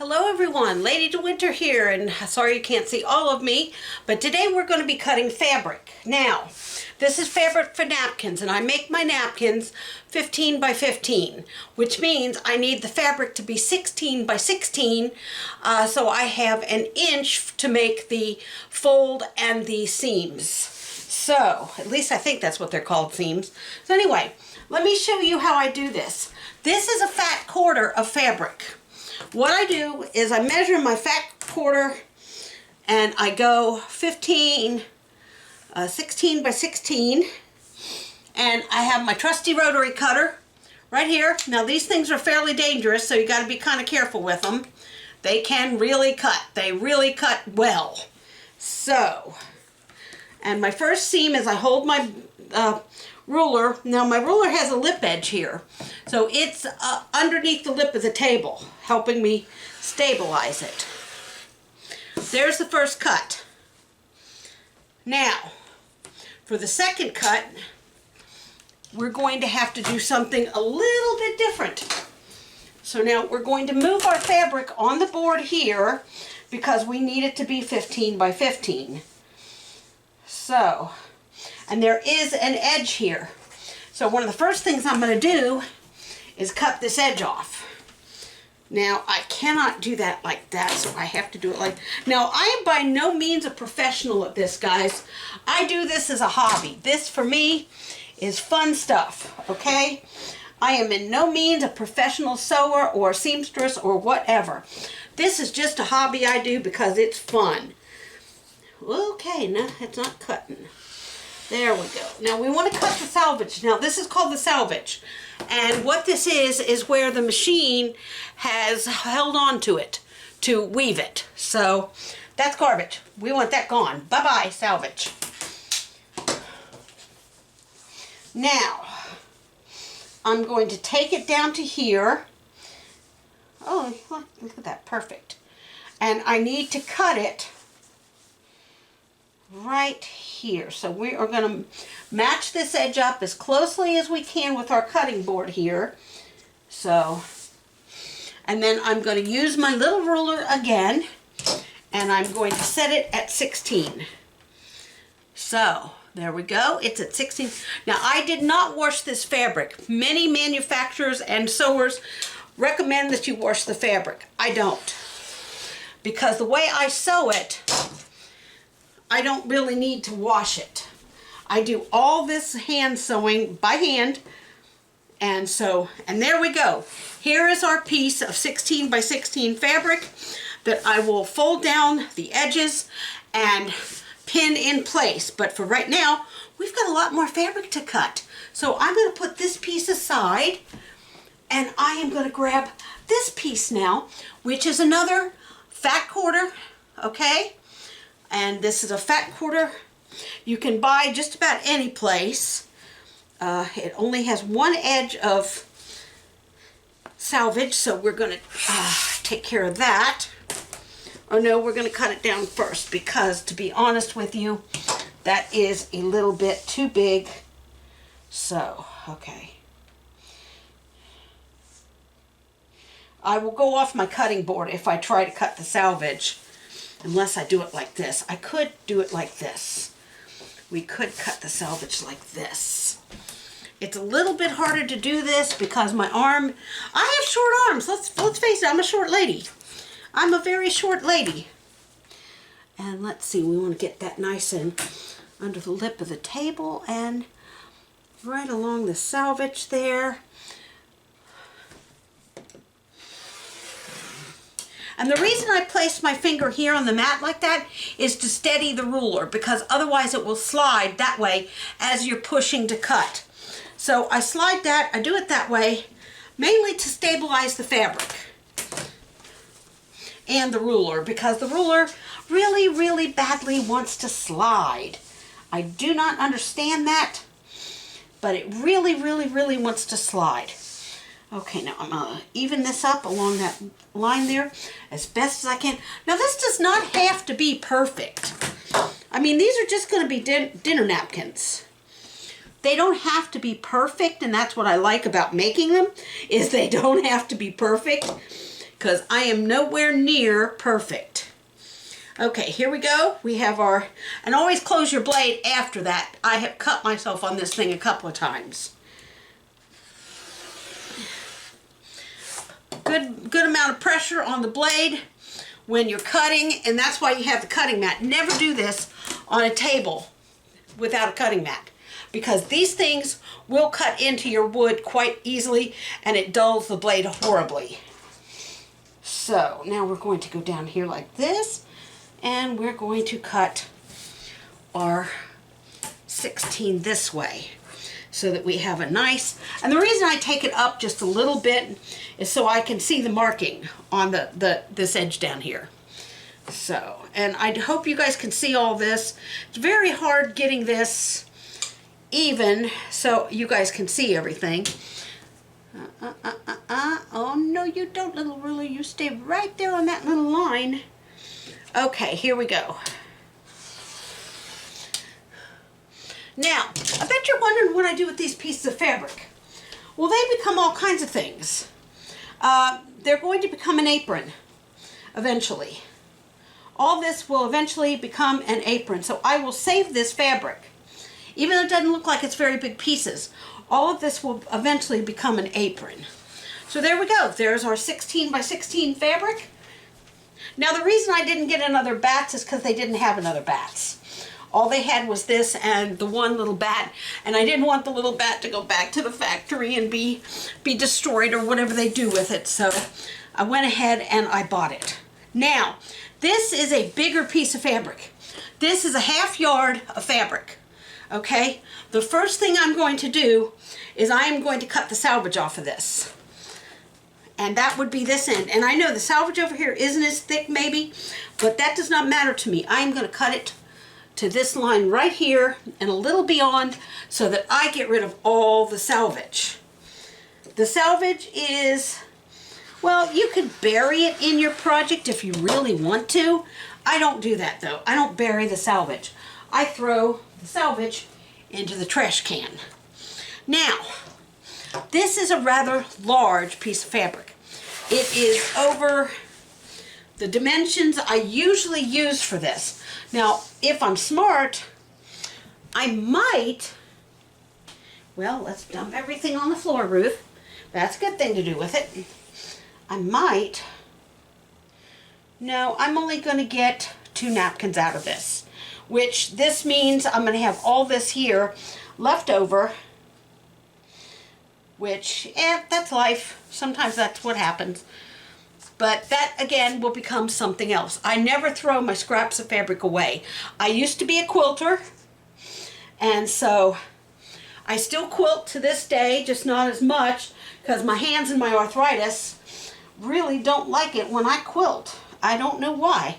Hello everyone, Lady de Winter here, and sorry you can't see all of me, but today we're going to be cutting fabric. Now, this is fabric for napkins, and I make my napkins 15 by 15, which means I need the fabric to be 16 by 16, so I have an inch to make the fold and the seams. So, at least I think that's what they're called, seams. So anyway, let me show you how I do this. This is a fat quarter of fabric. What I do is I measure my fat quarter and I go 16 by 16, and I have my trusty rotary cutter right here. Now these things are fairly dangerous, so you got to be kind of careful with them. They can really cut. They really cut well. So, and my first seam is I hold my ruler. Now my ruler has a lip edge here, so it's underneath the lip of the table, helping me stabilize it. There's the first cut. Now, for the second cut, we're going to have to do something a little bit different. So now we're going to move our fabric on the board here because we need it to be 15 by 15. So, and there is an edge here. So one of the first things I'm going to do is cut this edge off. Now I cannot do that like that, so I have to do it like... Now I am by no means a professional at this, guys. I do this as a hobby. This for me is fun stuff, okay? I am in no means a professional sewer or seamstress or whatever. This is just a hobby I do because it's fun. Okay, no, it's not cutting. There we go. Now we want to cut the selvage. Now this is called the selvage. And what this is where the machine has held on to it to weave it. So that's garbage. We want that gone. Bye-bye, selvage. Now, I'm going to take it down to here. Oh, look at that. Perfect. And I need to cut it right here. So we are going to match this edge up as closely as we can with our cutting board here. So, and then I'm going to use my little ruler again, and I'm going to set it at 16. So there we go. It's at 16. Now I did not wash this fabric. Many manufacturers and sewers recommend that you wash the fabric. I don't, because the way I sew it, I don't really need to wash it. I do all this hand sewing by hand, and so, and there we go. Here is our piece of 16 by 16 fabric that I will fold down the edges and pin in place. But for right now, we've got a lot more fabric to cut. So I'm going to put this piece aside, and I am going to grab this piece now, which is another fat quarter, okay? And this is a fat quarter. You can buy just about any place. It only has one edge of selvage, so we're going to take care of that. Oh no, we're going to cut it down first because, to be honest with you, that is a little bit too big. So, okay. I will go off my cutting board if I try to cut the selvage. Unless I do it like this. I could do it like this. We could cut the selvage like this. It's a little bit harder to do this because my arm... I have short arms. Let's face it, I'm a short lady. I'm a very short lady. And let's see, we want to get that nice and under the lip of the table and right along the selvage there. And the reason I place my finger here on the mat like that is to steady the ruler, because otherwise it will slide that way as you're pushing to cut. So I slide that, I do it that way, mainly to stabilize the fabric and the ruler, because the ruler really, really badly wants to slide. I do not understand that, but it really, really, really wants to slide. Okay, now I'm going to even this up along that line there as best as I can. Now this does not have to be perfect. I mean, these are just going to be dinner napkins. They don't have to be perfect, and that's what I like about making them, is they don't have to be perfect. because I am nowhere near perfect. Okay, here we go. We have our, and always close your blade after that. I have cut myself on this thing a couple of times. Good amount of pressure on the blade when you're cutting, and that's why you have the cutting mat. Never do this on a table without a cutting mat, because these things will cut into your wood quite easily and it dulls the blade horribly. So now we're going to go down here like this, and we're going to cut our 16 this way so that we have a nice, and the reason I take it up just a little bit is so I can see the marking on this edge down here. So, and I hope you guys can see all this. It's very hard getting this even so you guys can see everything. Oh no, you don't, little ruler. You stay right there on that little line. Okay, here we go. Now, I bet you're wondering what I do with these pieces of fabric. Well, they become all kinds of things. They're going to become an apron eventually. All this will eventually become an apron. So I will save this fabric. Even though it doesn't look like it's very big pieces, all of this will eventually become an apron. So there we go. There's our 16 by 16 fabric. Now the reason I didn't get another bats is because they didn't have another bats. All they had was this and the one little bat, and I didn't want the little bat to go back to the factory and be destroyed or whatever they do with it. So I went ahead and I bought it. Now, this is a bigger piece of fabric. This is a 1/2 yard of fabric. Okay? The first thing I'm going to do is I am going to cut the selvage off of this. And that would be this end. And I know the selvage over here isn't as thick maybe, but that does not matter to me. I'm going to cut it to this line right here and a little beyond so that I get rid of all the selvage. The selvage is, well, you could bury it in your project if you really want to. I don't do that though. I don't bury the selvage. I throw the selvage into the trash can. Now, this is a rather large piece of fabric. It is over the dimensions I usually use for this. Now, if I'm smart, I might, well, let's dump everything on the floor, Ruth. That's a good thing to do with it. I might, no, I'm only going to get 2 napkins out of this, which this means I'm going to have all this here left over, which, that's life. Sometimes that's what happens. But that, again, will become something else. I never throw my scraps of fabric away. I used to be a quilter, and so I still quilt to this day, just not as much, because my hands and my arthritis really don't like it when I quilt. I don't know why,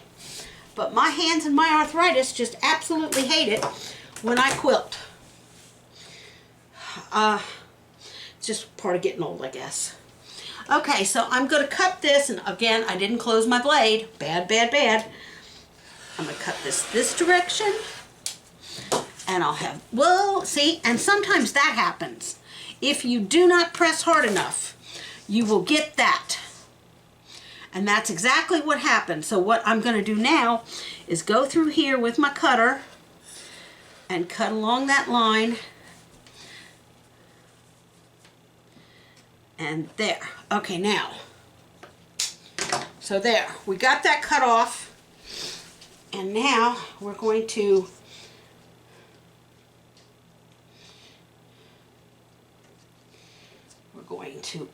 but my hands and my arthritis just absolutely hate it when I quilt. It's just part of getting old, I guess. Okay, so I'm going to cut this, and again, I didn't close my blade. Bad, bad, bad. I'm going to cut this direction, and I'll have, well, see, and sometimes that happens. If you do not press hard enough, you will get that. And that's exactly what happened. So what I'm going to do now is go through here with my cutter and cut along that line. And there. Okay, now. So there. We got that cut off. And now we're going to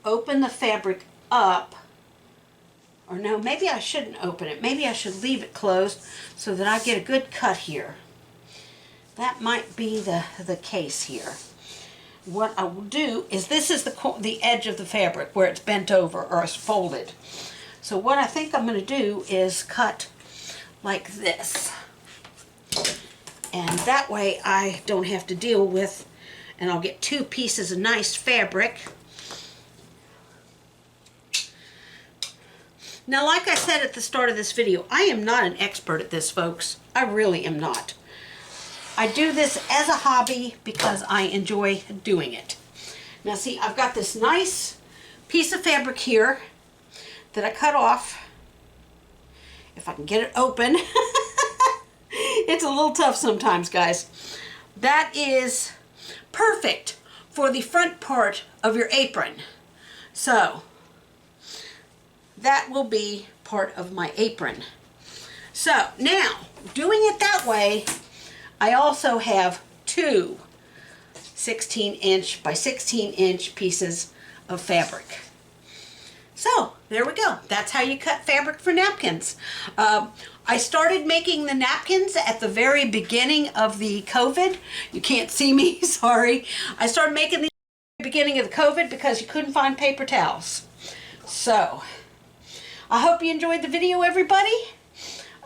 open the fabric up. Or no, maybe I shouldn't open it. Maybe I should leave it closed so that I get a good cut here. That might be the case here. What I will do is, this is the edge of the fabric where it's bent over or it's folded. So what I think I'm going to do is cut like this. And that way I don't have to deal with, and I'll get 2 pieces of nice fabric. Now, like I said at the start of this video, I am not an expert at this, folks. I really am not. I do this as a hobby because I enjoy doing it. Now see, I've got this nice piece of fabric here that I cut off, if I can get it open, it's a little tough sometimes, guys. That is perfect for the front part of your apron. So that will be part of my apron. So now, doing it that way, I also have two 16-inch by 16-inch pieces of fabric. So there we go. That's how you cut fabric for napkins. I started making the napkins at the very beginning of the COVID. You can't see me, sorry. I started making the beginning of the COVID because you couldn't find paper towels. So I hope you enjoyed the video, everybody.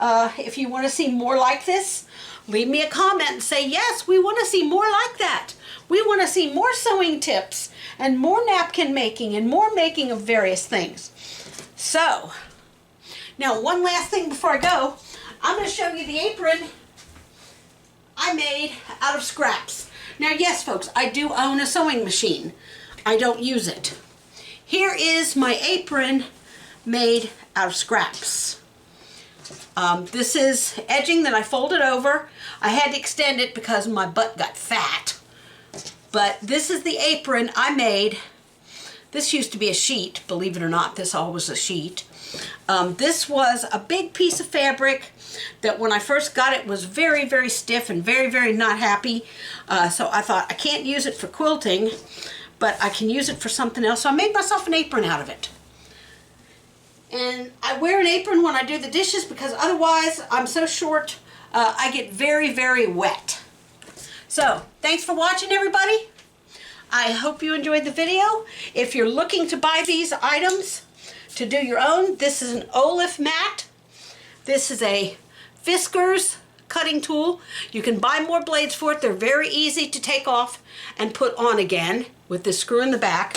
If you want to see more like this, leave me a comment and say, yes, we want to see more like that. We want to see more sewing tips and more napkin making and more making of various things. So, now one last thing before I go, I'm going to show you the apron I made out of scraps. Now, yes, folks, I do own a sewing machine. I don't use it. Here is my apron made out of scraps. This is edging that I folded over. I had to extend it because my butt got fat. But this is the apron I made. This used to be a sheet, believe it or not. This all was a sheet. This was a big piece of fabric that when I first got it was very, very stiff and very, very not happy. So I thought, I can't use it for quilting, but I can use it for something else. So I made myself an apron out of it. And I wear an apron when I do the dishes because otherwise I'm so short, I get very, very wet. So, thanks for watching, everybody. I hope you enjoyed the video. If you're looking to buy these items to do your own, this is an olive mat. This is a Fiskars cutting tool. You can buy more blades for it. They're very easy to take off and put on again with this screw in the back.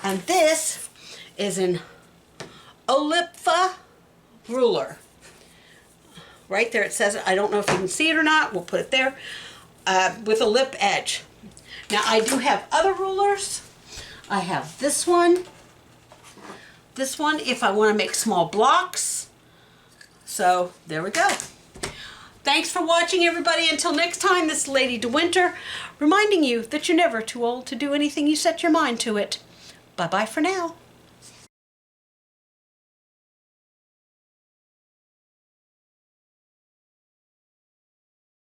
And this is an Olipfa ruler. Right there it says it. I don't know if you can see it or not. We'll put it there. With a lip edge. Now I do have other rulers. I have this one if I want to make small blocks. So there we go. Thanks for watching, everybody. Until next time, this is Lady De Winter reminding you that you're never too old to do anything you set your mind to it. Bye-bye for now.